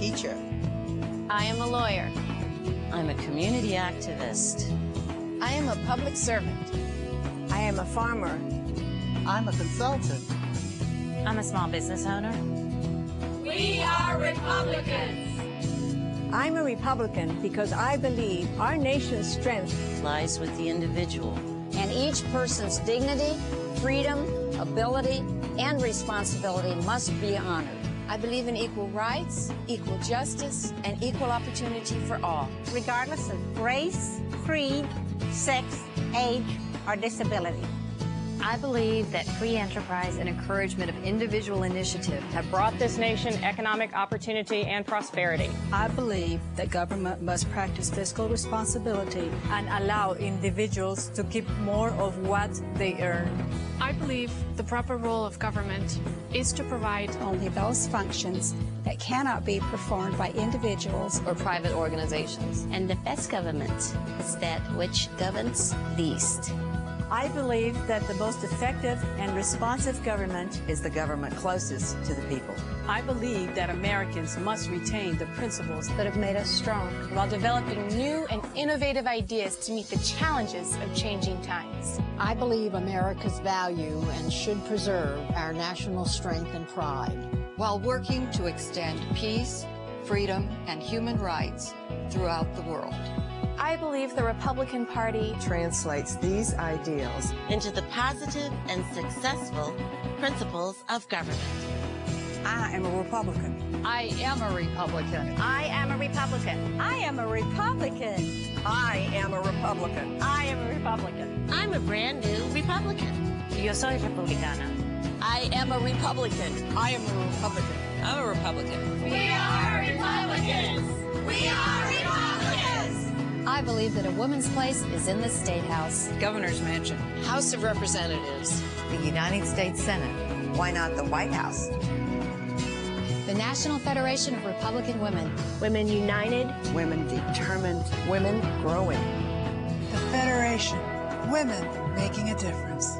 teacher. I am a lawyer. I'm a community activist. I am a public servant. I am a farmer. I'm a consultant. I'm a small business owner. We are Republicans. I'm a Republican because I believe our nation's strength Lies with the individual. And each person's dignity, freedom, ability, and responsibility must be honored. I believe in equal rights, equal justice, and equal opportunity for all. Regardless of race, creed, sex, age, or disability. I believe that free enterprise and encouragement of individual initiative have brought this nation economic opportunity and prosperity. I believe that government must practice fiscal responsibility and allow individuals to keep more of what they earn. I believe the proper role of government is to provide only those functions that cannot be performed by individuals or private organizations. And the best government is that which governs least. I believe that the most effective and responsive government Is the government closest to the people. I believe that Americans must retain the principles that have made us strong while developing new and innovative ideas to meet the challenges of changing times. I believe America's value and should preserve our national strength and pride, while working to extend peace, freedom, and human rights throughout the world. I believe the Republican Party Translates these ideals into the positive and successful principles of government. I am a Republican. I am a Republican. I am a Republican. I am a Republican. I am a Republican. I am a Republican. I'm a brand new Republican. Yo soy republicana. I am a Republican. I am a Republican. I'm a Republican. We are Republicans. We are Republicans. I believe that a woman's place is in the State House, Governor's Mansion. House of Representatives. the United States Senate. Why not the White House? The National Federation of Republican Women. Women united. Women determined. Women growing. The Federation. Women making a difference.